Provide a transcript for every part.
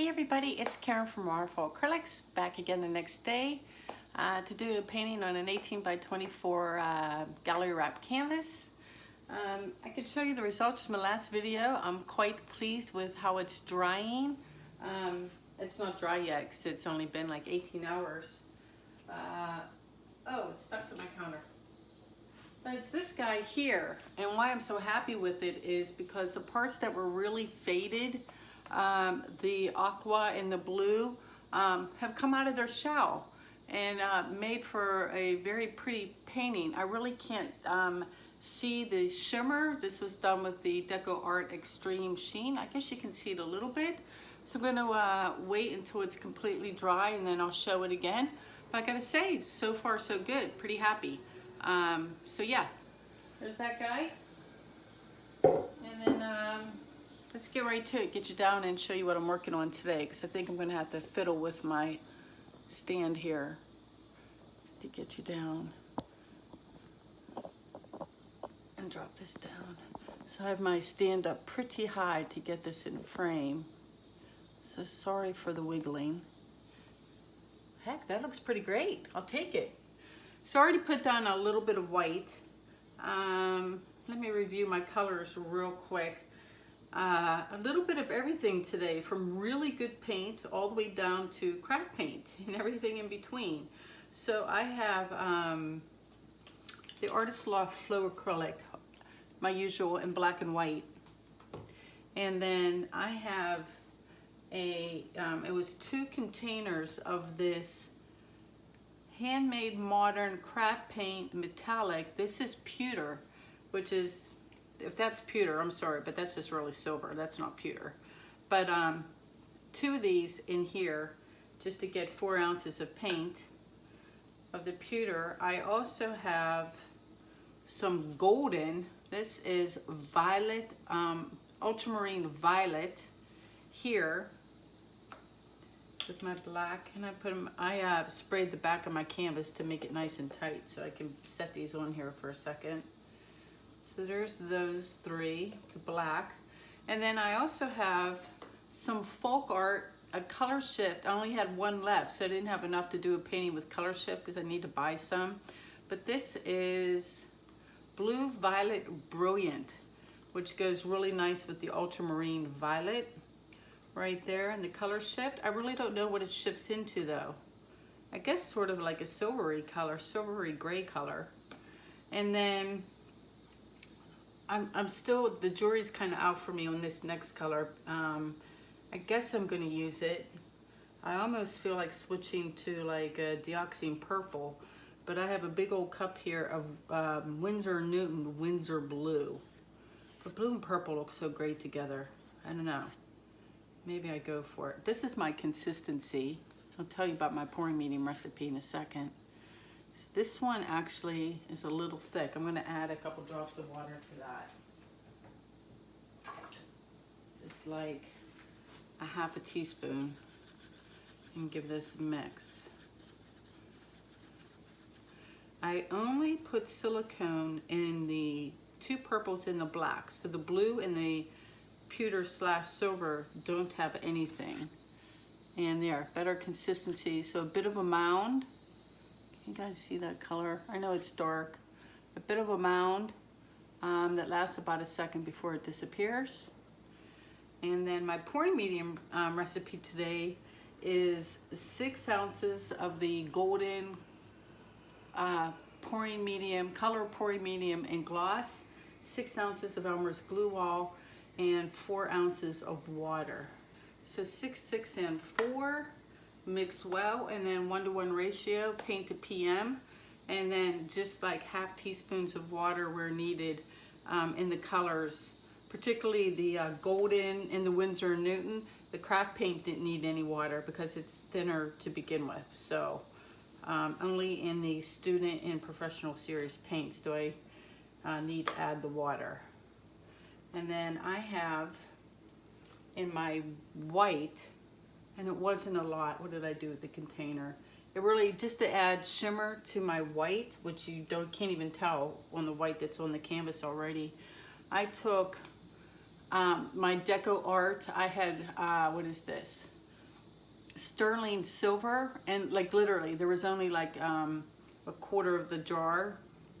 Hey everybody, it's Karen from Waterfall Acrylics, back again the next day to do a painting on an 18 by 24 gallery wrap canvas. I could show you the results from the last video. I'm quite pleased with how it's drying. It's not dry yet because it's only been like 18 hours. Oh, it's stuck to my counter. But it's this guy here, and why I'm so happy with it is because the parts that were really faded, the aqua and the blue, have come out of their shell and made for a very pretty painting. I really can't see the shimmer. This was done with the Deco Art Extreme Sheen. I guess you can see it a little bit. So I'm going to wait until it's completely dry and then I'll show it again. But I gotta say, so far so good. Pretty happy. So yeah, there's that guy. And then let's get right to it, get you down and show you what I'm working on today, because I think I'm gonna have to fiddle with my stand here to get you down and drop this down. So I have my stand up pretty high to get this in frame. So sorry for the wiggling. Heck, that looks pretty great. I'll take it. So I already put down a little bit of white. Let me review my colors real quick. A little bit of everything today, from really good paint all the way down to craft paint and everything in between. So I have the Artist Loft Flow Acrylic, my usual in black and white. And then I have it was 2 containers of this handmade modern craft paint metallic. This is pewter, which is, if that's pewter, I'm sorry, but that's just really silver. That's not pewter. But 2 of these in here just to get 4 ounces of paint of the pewter. I also have some golden. This is violet, ultramarine violet here with my black, and I sprayed the back of my canvas to make it nice and tight so I can set these on here for a second. So there's those 3, the black. And then I also have some folk art, a color shift. I only had 1 left, so I didn't have enough to do a painting with color shift because I need to buy some. But this is Blue Violet Brilliant, which goes really nice with the ultramarine violet right there in the color shift. I really don't know what it shifts into though. I guess sort of like a silvery color, silvery gray color. And then I'm still, the jury's kind of out for me on this next color. I guess I'm going to use it. I almost feel like switching to like a dioxine purple, but I have a big old cup here of Winsor Newton Winsor Blue. But blue and purple look so great together. I don't know. Maybe I go for it. This is my consistency. I'll tell you about my pouring medium recipe in a second. This one actually is a little thick. I'm going to add a couple drops of water to that. Just like a half a teaspoon, and give this a mix. I only put silicone in the 2 purples and the black. So the blue and the pewter / silver don't have anything. And there, better consistency. So a bit of a mound. Can you guys see that color? I know it's dark. A bit of a mound that lasts about a second before it disappears. And then my pouring medium recipe today is 6 ounces of the golden pouring medium, color pouring medium in gloss, 6 ounces of Elmer's glue wall, and 4 ounces of water. So 6, 6, and 4, mix well, and then 1-to-1 ratio, paint to PM, and then just like half teaspoons of water where needed in the colors, particularly the golden in the Winsor Newton. The craft paint didn't need any water because it's thinner to begin with. So only in the student and professional series paints do I need to add the water. And then I have in my white, and it wasn't a lot. What did I do with the container? It really, just to add shimmer to my white, which you can't even tell on the white that's on the canvas already. I took my Deco Art. I had, what is this? sterling silver, and like literally there was only like a quarter of the jar,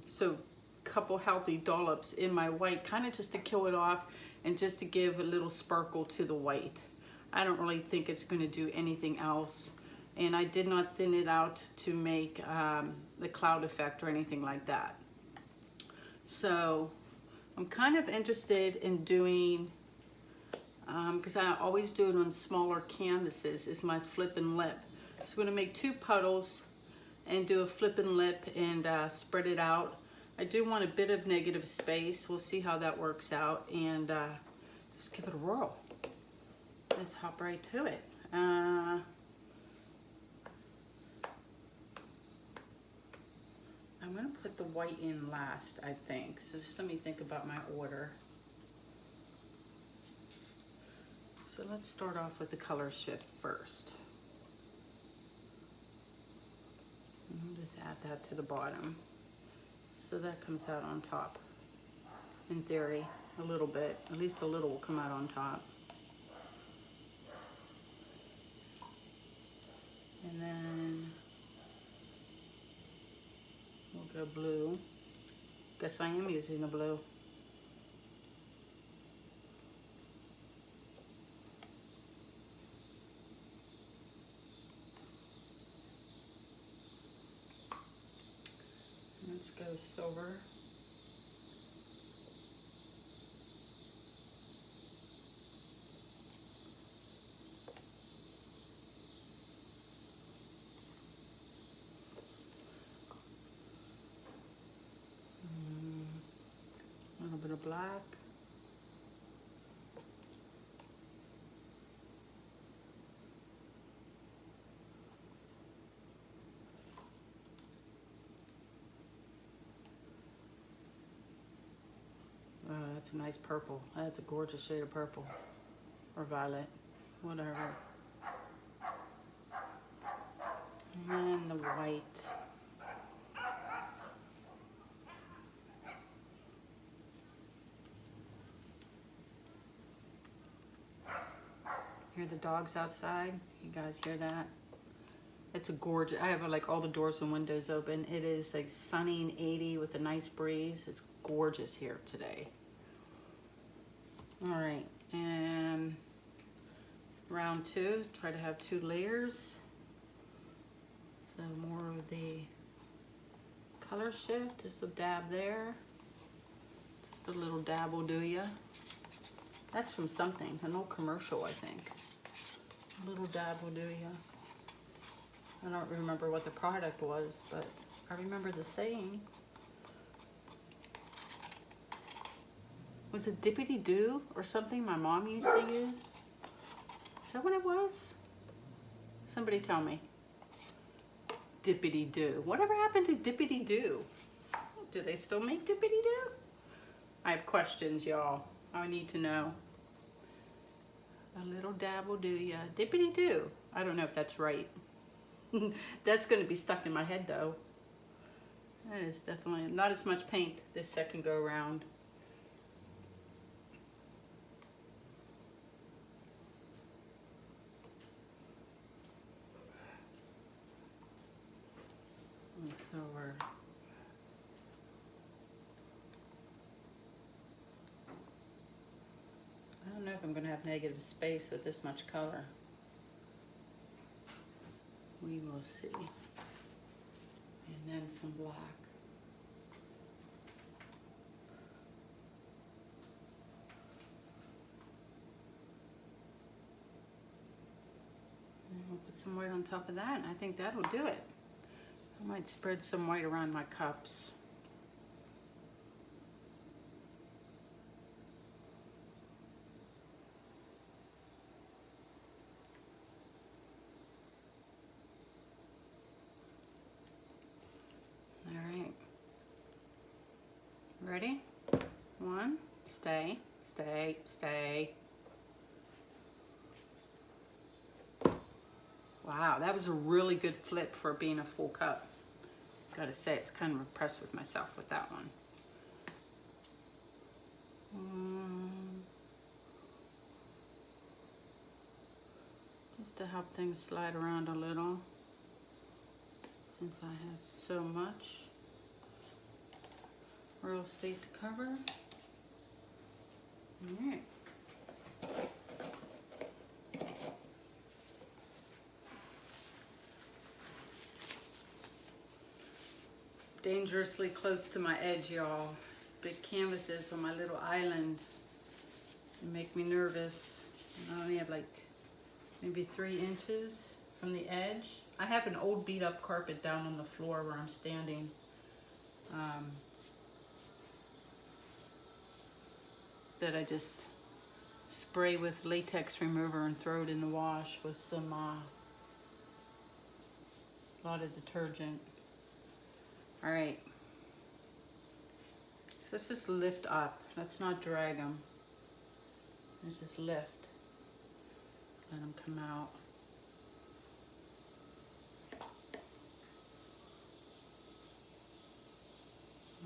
so a couple healthy dollops in my white, kind of just to kill it off and just to give a little sparkle to the white. I don't really think it's going to do anything else, and I did not thin it out to make the cloud effect or anything like that. So I'm kind of interested in doing, because I always do it on smaller canvases, is my flip and lip. So I'm going to make 2 puddles and do a flip and lip and spread it out. I do want a bit of negative space. We'll see how that works out, and just give it a whirl. Just hop right to it. I'm going to put the white in last, I think. So just let me think about my order. So let's start off with the color shift first. And we'll just add that to the bottom. So that comes out on top. In theory, a little bit. At least a little will come out on top. And then we'll go blue. Guess I am using a blue. Let's go silver. A little bit of black. That's a nice purple. That's a gorgeous shade of purple. Or violet. Whatever. And the white. Hear the dogs outside? You guys hear that? It's a gorgeous, I have like all the doors and windows open. It is like sunny and 80 with a nice breeze. It's gorgeous here today. All right, and round 2, try to have 2 layers. So more of the color shift, just a dab there. Just a little dab will do ya. That's from something, an old commercial, I think. A little dab will do ya. I don't remember what the product was, but I remember the saying. Was it Dippity Doo or something my mom used to use? Is that what it was? Somebody tell me. Dippity Doo. Whatever happened to Dippity Doo? Do they still make Dippity Doo? I have questions, y'all. I need to know. A little dab will do ya. Dippity Doo. I don't know if that's right. That's going to be stuck in my head, though. That is definitely not as much paint this second go around. So we're I don't know if I'm going to have negative space with this much color. We will see. And then some black. And we'll put some white on top of that, and I think that'll do it. I might spread some white around my cups. Ready? 1, stay, stay, stay. Wow, that was a really good flip for being a full cup. Gotta say, I was kind of impressed with myself with that one. Just to help things slide around a little, since I have so much real estate to cover. All right. Dangerously close to my edge, y'all. Big canvases on my little island. They make me nervous. I only have like maybe 3 inches from the edge. I have an old beat up carpet down on the floor where I'm standing. That I just spray with latex remover and throw it in the wash with some a lot of detergent. All right, so let's just lift up. Let's not drag them. Let's just lift. Let them come out.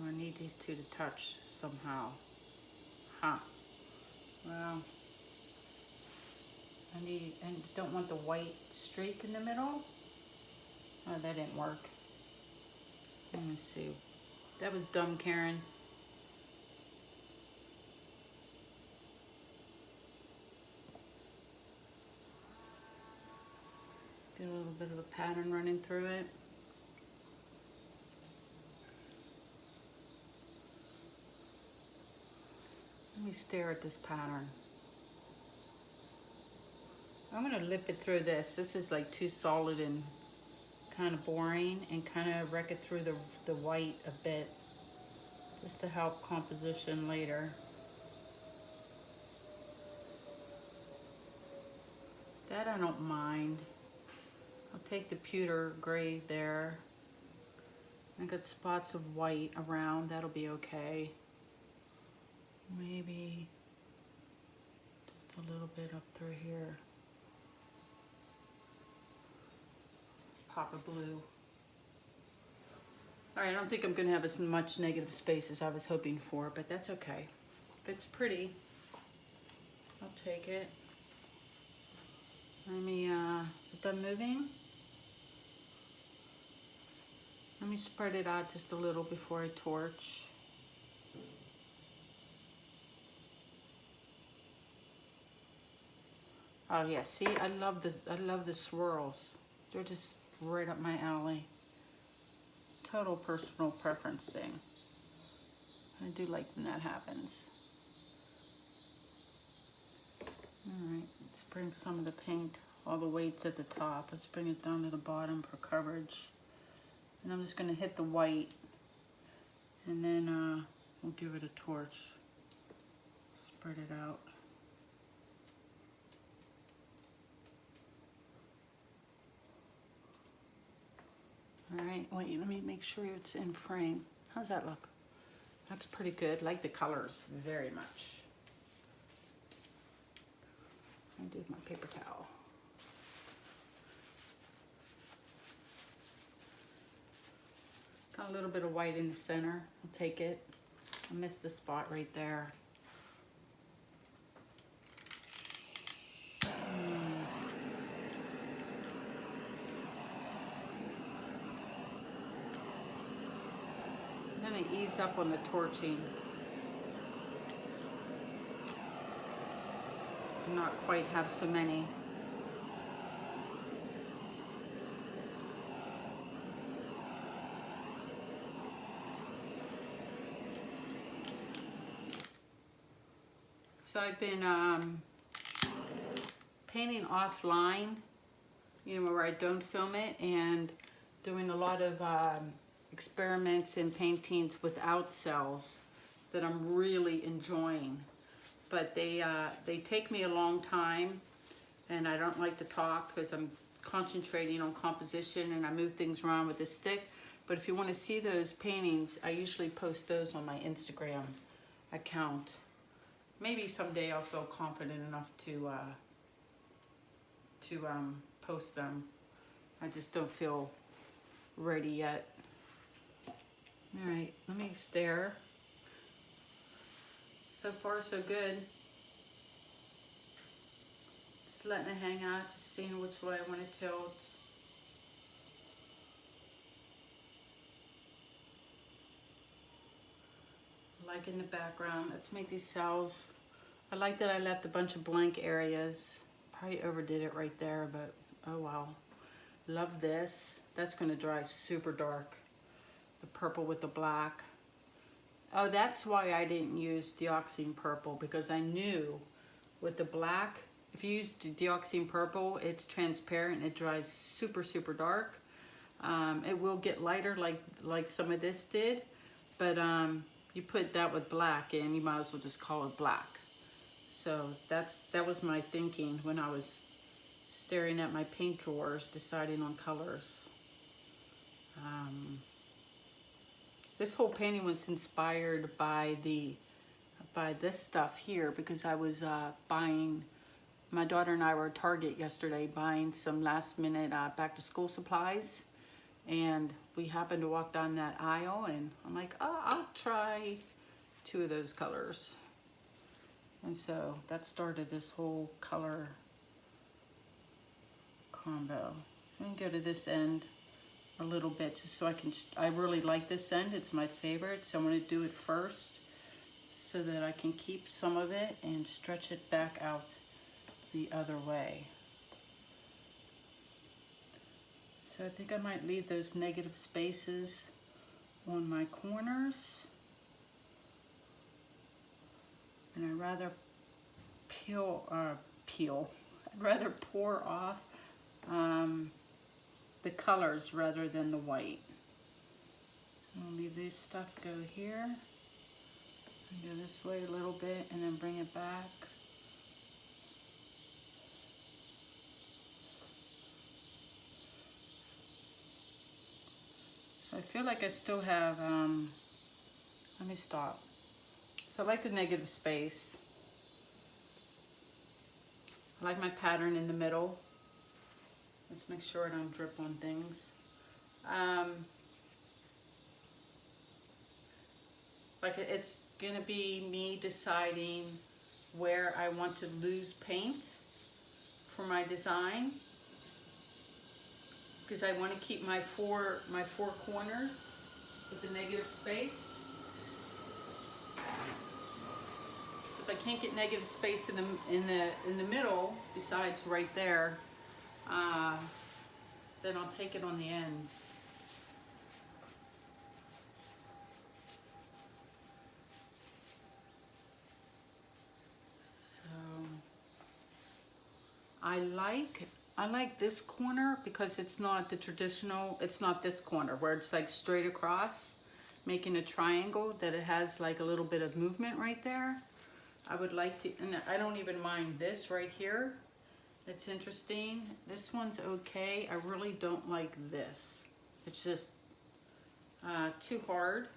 Oh, I need these two to touch somehow. Huh. Well, I don't want the white streak in the middle. Oh, that didn't work. Let me see. That was dumb, Karen. Get a little bit of a pattern running through it. Let me stare at this pattern. I'm gonna lip it through this. This is like too solid and kind of boring, and kind of wreck it through the white a bit, just to help composition later. That I don't mind. I'll take the pewter gray there. I got spots of white around, that'll be okay. Maybe just a little bit up through here. Pop of blue. All right, I don't think I'm gonna have as much negative space as I was hoping for, but that's okay. If it's pretty, I'll take it. Let me, is it done moving? Let me spread it out just a little before I torch. Oh yeah, see, I love the swirls. They're just right up my alley. Total personal preference thing. I do like when that happens. All right, let's bring some of the paint, all the weights at the top. Let's bring it down to the bottom for coverage. And I'm just gonna hit the white, and then we'll give it a torch. Spread it out. All right, wait, let me make sure it's in frame. How's that look? Looks pretty good. Like the colors very much. I did my paper towel. Got a little bit of white in the center. I'll take it. I missed the spot right there. I'm gonna ease up on the torching. Not quite have so many. So I've been painting offline, you know, where I don't film it, and doing a lot of experiments and paintings without cells that I'm really enjoying. But they take me a long time, and I don't like to talk because I'm concentrating on composition and I move things around with a stick. But if you want to see those paintings, I usually post those on my Instagram account. Maybe someday I'll feel confident enough to post them. I just don't feel ready yet. All right, let me stare. So far, so good. Just letting it hang out, just seeing which way I want to tilt. Like in the background, let's make these cells. I like that I left a bunch of blank areas. Probably overdid it right there, but oh well. Love this. That's gonna dry super dark. The purple with the black. Oh, that's why I didn't use deoxine purple, because I knew with the black, if you use deoxine purple, it's transparent, it dries super, super dark. It will get lighter like some of this did, but you put that with black and you might as well just call it black. So that was my thinking when I was staring at my paint drawers, deciding on colors. This whole painting was inspired by this stuff here, because I was buying, my daughter and I were at Target yesterday buying some last minute back to school supplies, and we happened to walk down that aisle and I'm like, oh, I'll try 2 of those colors. And so that started this whole color combo. So I'm gonna go to this end a little bit just so I really like this end. It's my favorite, so I'm going to do it first so that I can keep some of it and stretch it back out the other way. So I think I might leave those negative spaces on my corners, and I'd rather I'd rather pour off the colors rather than the white. I'll leave this stuff go here, and go this way a little bit, and then bring it back. So I feel like I still have, let me stop. So I like the negative space. I like my pattern in the middle. Let's make sure I don't drip on things. Like it's gonna be me deciding where I want to lose paint for my design, because I want to keep my four corners with the negative space. So if I can't get negative space in the middle, besides right there, then I'll take it on the ends. So I like this corner because it's not the traditional, it's not this corner where it's like straight across, making a triangle, that it has like a little bit of movement right there. I would like to, and I don't even mind this right here. It's interesting. This one's okay. I really don't like this. It's just too hard.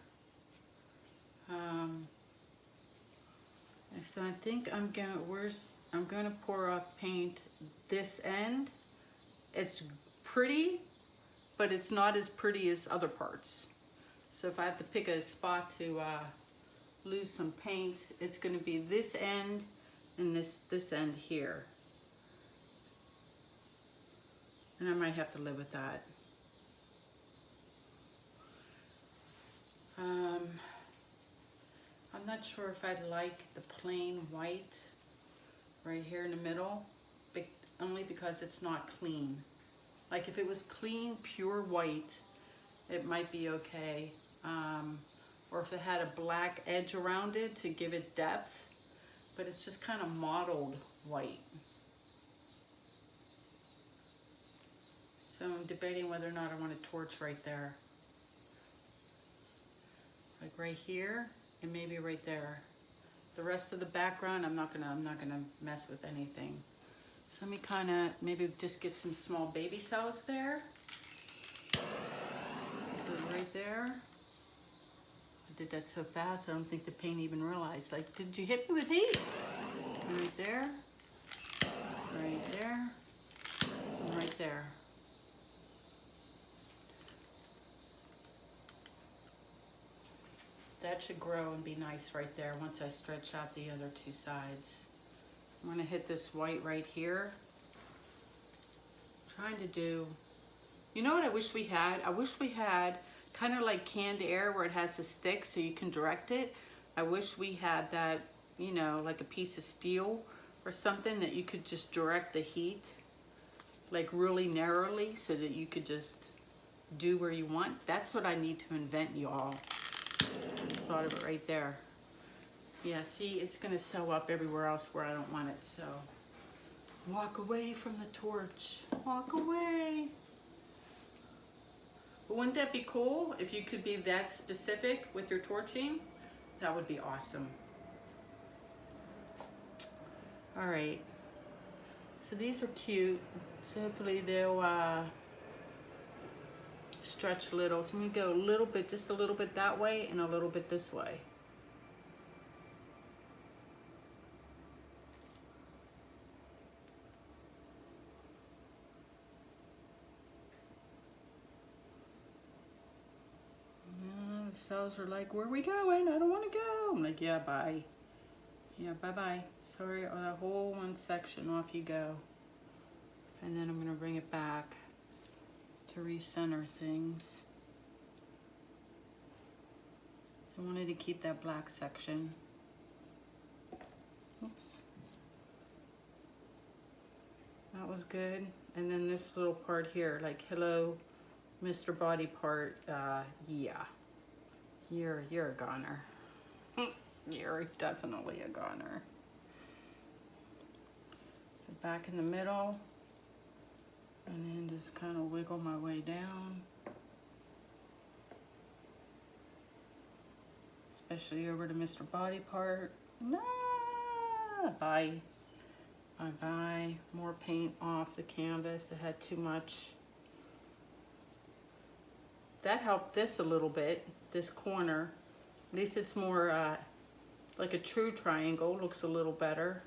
So I think I'm gonna pour off paint this end. It's pretty, but it's not as pretty as other parts. So if I have to pick a spot to lose some paint, it's gonna be this end and this end here. And I might have to live with that. I'm not sure if I'd like the plain white right here in the middle, only because it's not clean. Like if it was clean, pure white, it might be okay. Or if it had a black edge around it to give it depth, but it's just kind of mottled white. So I'm debating whether or not I want a torch right there. Like right here, and maybe right there. The rest of the background, I'm not gonna mess with anything. So let me kind of maybe just get some small baby cells there. So right there. I did that so fast, I don't think the paint even realized. Like, did you hit me with heat? Right there, right there, and right there. That should grow and be nice right there once I stretch out the other 2 sides. I'm gonna hit this white right here trying to do, you know what I wish we had? I wish we had kind of like canned air where it has a stick so you can direct it. I wish we had that, you know, like a piece of steel or something that you could just direct the heat like really narrowly so that you could just do where you want. That's what I need to invent, y'all. Just thought of it right there. Yeah, see, it's gonna sew up everywhere else where I don't want it, so. Walk away from the torch. Walk away. But wouldn't that be cool if you could be that specific with your torching? That would be awesome. All right. So these are cute. So hopefully they'll stretch a little. So I'm gonna go a little bit, just a little bit that way and a little bit this way. The cells are like, where are we going? I don't want to go. I'm like, yeah, bye. Yeah, bye-bye. Sorry, the whole one section, off you go. And then I'm going to bring it back to recenter things. I wanted to keep that black section. Oops. That was good. And then this little part here, like, hello, Mr. Body Part, yeah. You're a goner. You're definitely a goner. So back in the middle, and then just kind of wiggle my way down. Especially over to Mr. Body Part. Nah, bye. Bye-bye. More paint off the canvas. I had too much. That helped this a little bit, this corner. At least it's more like a true triangle, looks a little better.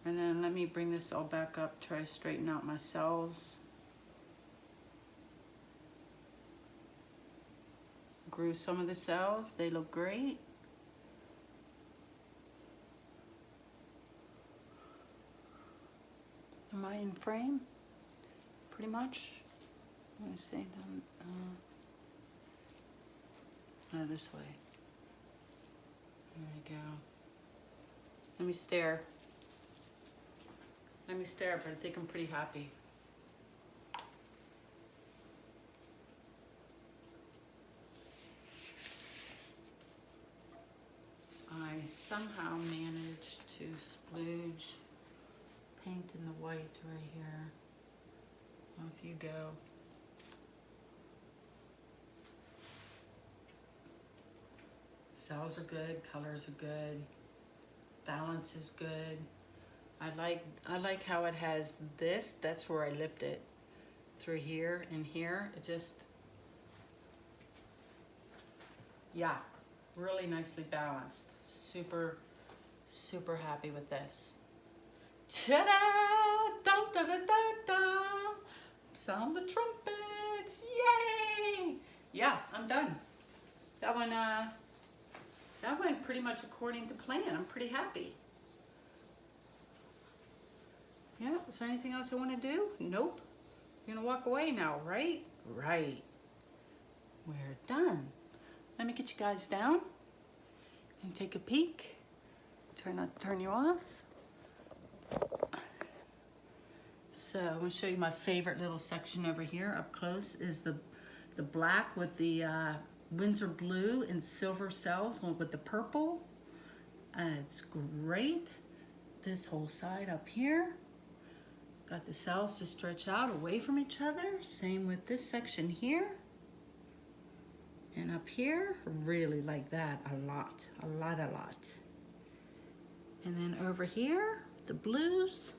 And then let me bring this all back up, try to straighten out my cells. Grew some of the cells, they look great. Am I in frame? Pretty much. I'm gonna say them. No, this way. There we go. Let me stare. Let me stare, but I think I'm pretty happy. I somehow managed to splooge paint in the white right here. Off you go. Cells are good, colors are good, balance is good. I like how it has this, that's where I lipped it. Through here and here, it just, yeah, really nicely balanced. Super, super happy with this. Ta-da! Dun, da, da, da, da. Sound the trumpets, yay! Yeah, I'm done. That went pretty much according to plan. I'm pretty happy. Yeah, is there anything else I want to do? Nope. You're gonna walk away now, right? Right. We're done. Let me get you guys down and take a peek. Turn you off. So I'm gonna show you my favorite little section over here up close is the black with the Windsor blue and silver cells with the purple. It's great. This whole side up here. Got the cells to stretch out away from each other. Same with this section here. And up here, really like that a lot. And then over here, the blues.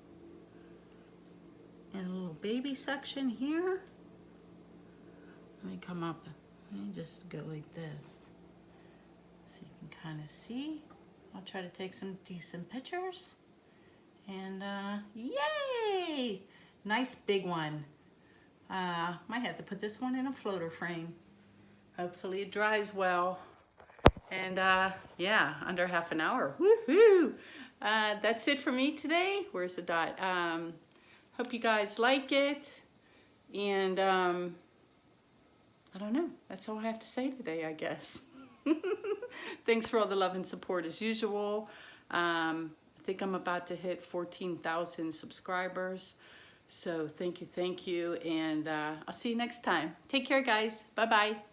And a little baby section here. Let me come up. Let me just go like this. So you can kind of see. I'll try to take some decent pictures. And yay! Nice big one. Might have to put this one in a floater frame. Hopefully it dries well. And yeah, under half an hour. Woohoo! That's it for me today. Where's the dot? Hope you guys like it. And I don't know. That's all I have to say today, I guess. Thanks for all the love and support as usual. I think I'm about to hit 14,000 subscribers. So thank you, and I'll see you next time. Take care, guys. Bye-bye.